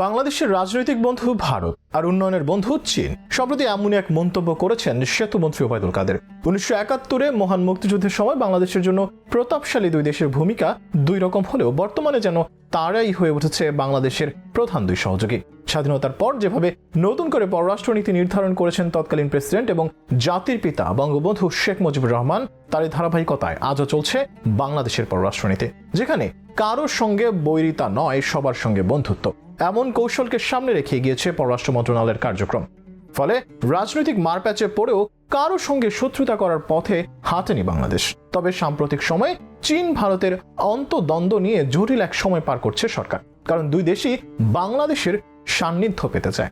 বাংলাদেশের রাজনৈতিক বন্ধু ভারত আর উন্নয়নের বন্ধু চীন সম্প্রতি এমনই এক মন্তব্য করেছেন সেতুমন্ত্রী ওবায়দুল কাদের। 1971-এ মহান মুক্তিযুদ্ধের সময় বাংলাদেশের জন্য প্রতাপশালী দুই দেশের ভূমিকা দুই রকম হলেও বর্তমানে যেন তারাই হয়ে উঠেছে বাংলাদেশের প্রধান দুই সহযোগী। স্বাধীনতার পর যেভাবে নতুন করে পররাষ্ট্রনীতি নির্ধারণ করেছেন তৎকালীন প্রেসিডেন্ট এবং জাতির পিতা বঙ্গবন্ধু শেখ মুজিবুর রহমান, তারই ধারাবাহিকতায় আজও চলছে বাংলাদেশের পররাষ্ট্রনীতি, যেখানে কারোর সঙ্গে বৈরিতা নয়, সবার সঙ্গে বন্ধুত্ব। এমন কৌশলকে সামনে রেখে গিয়েছে পররাষ্ট্র মন্ত্রণালয়ের কার্যক্রম। ফলে রাজনৈতিক মারপ্যাচে পড়েও কারোর সঙ্গে শত্রুতা করার পথে হাঁটেনি বাংলাদেশ। তবে সাম্প্রতিক সময়ে চীন ভারতের অন্তদ্বন্দ্ব নিয়ে জটিল এক সময় পার করছে সরকার, কারণ দুই দেশই বাংলাদেশের সান্নিধ্য পেতে চায়।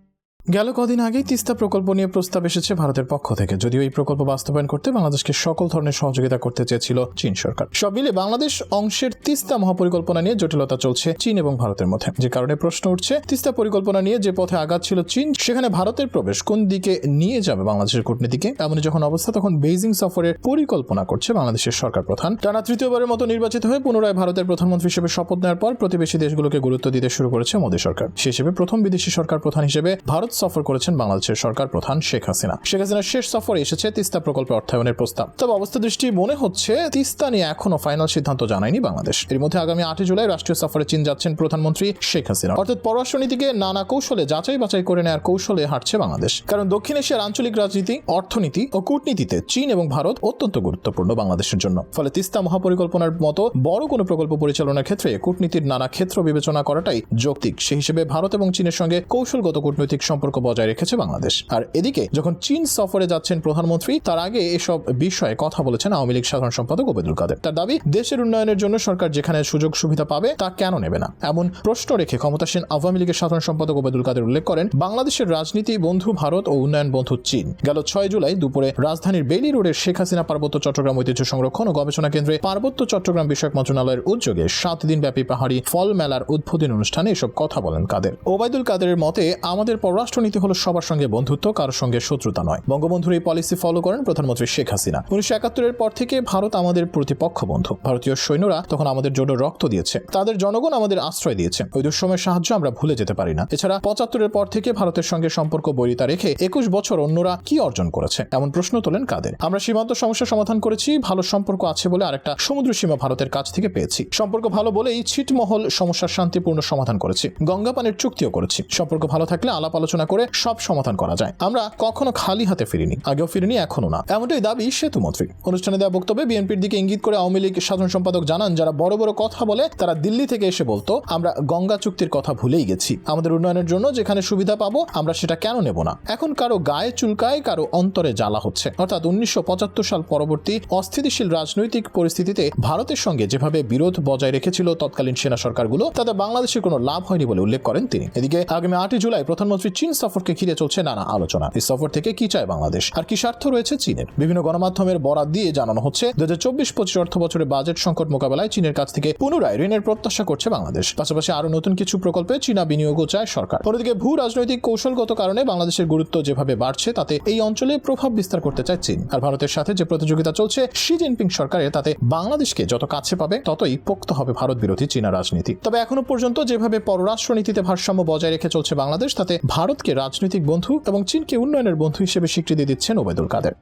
গেল কদিন আগেই তিস্তা প্রকল্প নিয়ে প্রস্তাব এসেছে ভারতের পক্ষ থেকে। যদিও এই প্রকল্প বাস্তবায়ন করতে বাংলাদেশকে সকল ধরনের সহযোগিতা করতে চেয়েছিল চীন সরকার। সব মিলে বাংলাদেশ অংশের তিস্তা মহাপরিকল্পনা নিয়ে জটিলতা চলছে চীন এবং ভারতের মধ্যে, যে কারণে প্রশ্ন উঠছে তিস্তা পরিকল্পনা নিয়ে যে পথে আগাচ্ছিল চীন, সেখানে ভারতের প্রবেশ কোন দিকে নিয়ে যাবে বাংলাদেশের কূটনীতিকে। এমনই যখন অবস্থা, তখন বেইজিং সফরের পরিকল্পনা করছে বাংলাদেশের সরকার প্রধান। টানা তৃতীয়বারের মতো নির্বাচিত হয়ে পুনরায় ভারতের প্রধানমন্ত্রী হিসেবে শপথ নেওয়ার পর প্রতিবেশী দেশগুলোকে গুরুত্ব দিতে শুরু করেছে মোদী সরকার। সে হিসেবে প্রথম বিদেশি সরকার প্রধান হিসেবে ভারত সফর করেছেন বাংলাদেশের সরকার প্রধান শেখ হাসিনা। শেখ হাসিনার শেষ সফরে এসেছে তিস্তা প্রকল্পে অর্থায়নের প্রস্তাব। তবে অবস্থা দৃষ্টি মনে হচ্ছে তিস্তা নিয়ে এখনো ফাইনাল সিদ্ধান্ত জানায়নি বাংলাদেশ। এর মধ্যে আগামী 8 জুলাই রাষ্ট্রীয় সফরে চীন যাচ্ছেন প্রধানমন্ত্রী শেখ হাসিনা। অর্থাৎ পররাষ্ট্রনীতিকে নানা কৌশলে যাচাই বাছাই করে নেওয়ার কৌশলে হাঁটছে বাংলাদেশ। কারণ দক্ষিণ এশিয়ার আঞ্চলিক রাজনীতি, অর্থনীতি ও কূটনীতিতে চীন এবং ভারত অত্যন্ত গুরুত্বপূর্ণ বাংলাদেশের জন্য। ফলে তিস্তা মহাপরিকল্পনার মতো বড় কোনো প্রকল্প পরিচালনার ক্ষেত্রে কূটনীতির নানা ক্ষেত্র বিবেচনা করাটাই যৌক্তিক। সেই হিসেবে ভারত এবং চীনের সঙ্গে কৌশলগত কূটনৈতিক সম্পর্ক বজায় রেখেছে বাংলাদেশ। আর এদিকে যখন চীন সফরে যাচ্ছেন প্রধানমন্ত্রী, তার আগে এসব বিষয়ে কথা বলেছেন আওয়ামী লীগ সাধারণ সম্পাদক ওবায়দুল কাদের। তার দাবি, দেশের উন্নয়নের জন্য সরকার যেখানে সুযোগ সুবিধা পাবে তা কেন নেবে না, এমন প্রশ্ন রেখে ক্ষমতাসীন আওয়ামী লীগের সাধারণ সম্পাদক ওবায়দুল কাদের উল্লেখ করেন, বাংলাদেশের রাজনীতি বন্ধু ভারত ও উন্নয়ন বন্ধু চীন। গেল 6 জুলাই দুপুরে রাজধানীর বেইলি রোডের শেখ হাসিনা পার্বত্য চট্টগ্রাম ঐতিহ্য সংরক্ষণ ও গবেষণা কেন্দ্রে পার্বত্য চট্টগ্রাম বিষয়ক মন্ত্রণালয়ের উদ্যোগে 7 দিন ব্যাপী পাহাড়ি ফল মেলার উদ্বোধনী অনুষ্ঠানে এসব কথা বলেন কাদের। ওবায়দুল কাদেরের মতে, আমাদের পররাষ্ট্রনীতি হলো সবার সঙ্গে বন্ধুত্ব, কারোর সঙ্গে শত্রুতা নয়। বঙ্গবন্ধুর এই পলিসি ফলো করেন প্রধানমন্ত্রী শেখ হাসিনা। 1971-এর পর থেকে ভারত আমাদের প্রতিপক্ষ বন্ধু। ভারতীয় সৈন্যরা তখন আমাদের জন্য রক্ত দিয়েছে, তাদের জনগণ আমাদের আশ্রয় দিয়েছে। ওই দুঃসময়ের সাহায্য আমরা ভুলে যেতে পারি না। এছাড়া 75-এর পর থেকে ভারতের সঙ্গে সম্পর্ক বৈরিতা রেখে 21 বছর অন্যরা কি অর্জন করেছে, এমন প্রশ্ন তোলেন কাদের। আমরা সীমান্ত সমস্যা সমাধান করেছি, ভালো সম্পর্ক আছে বলে আরেকটা সমুদ্র সীমা ভারতের কাছ থেকে পেয়েছি। সম্পর্ক ভালো বলেই ছিটমহল সমস্যার শান্তিপূর্ণ সমাধান করেছি। গঙ্গা পানির চুক্তিও করেছি। সম্পর্ক ভালো থাকলে আলাপ আলোচনা করে সব সমাধান করা যায়। আমরা কখনো খালি হাতে ফিরিনি, আগেও ফিরিনি, এখনো না, এমনটাই দাবি সেতুমন্ত্রী। অনুষ্ঠানে দেওয়া বক্তব্যে বিএনপির দিকে ইঙ্গিত করে আওয়ামী লীগ সাধারণ সম্পাদক জানান, যারা বড় বড় কথা বলে তারা দিল্লি থেকে এসে বলতো আমরা গঙ্গা চুক্তির কথা ভুলেই গেছি। আমাদের উন্নয়নের জন্য যেখানে সুবিধা পাবো আমরা সেটা কেন নেব না। এখন কারো গায়ে চুলকায়, কারো অন্তরে জ্বালা হচ্ছে। অর্থাৎ 1975 সাল পরবর্তী অস্থিতিশীল রাজনৈতিক পরিস্থিতিতে ভারতের সঙ্গে যেভাবে বিরোধ বজায় রেখেছিল তৎকালীন সেনা সরকারগুলো, তাতে বাংলাদেশের কোনো লাভ হয়নি বলে উল্লেখ করেন তিনি। এদিকে আগামী 8 জুলাই প্রধানমন্ত্রী চীন সফরকে ঘিরে চলছে নানা আলোচনা। এই সফর থেকে কি চায় বাংলাদেশ আর কি স্বার্থ রয়েছে চীনের। বিভিন্ন গণমাধ্যমের বরাত দিয়ে জানানো হচ্ছে 2024-25 অর্থ বছরে বাজেট সংকট মোকাবেলায় চীনের কাছ থেকে পুনরায় ঋণের প্রত্যাশা করছে বাংলাদেশ। পাশাপাশি আরো নতুন কিছু প্রকল্পে চীনা বিনিয়োগও চায় সরকার। অন্যদিকে ভূ রাজনৈতিক কৌশলগত কারণে বাংলাদেশের গুরুত্ব যেভাবে বাড়ছে, তাতে এই অঞ্চলে প্রভাব বিস্তার করতে চায় চীন। আর ভারতের সাথে যে প্রতিযোগিতা চলছে শি জিনপিং সরকারের, তাতে বাংলাদেশকে যত কাছে পাবে ততই পোক্ত হবে ভারত বিরোধী চীনা রাজনীতি। তবে এখনো পর্যন্ত যেভাবে পররাষ্ট্রনীতিতে ভারসাম্য বজায় রেখে চলছে বাংলাদেশ, তাতে ভারতকে রাজনৈতিক বন্ধু এবং চীনকে উন্নয়নের বন্ধু হিসেবে স্বীকৃতি দিচ্ছেন ওবায়দুল কাদের।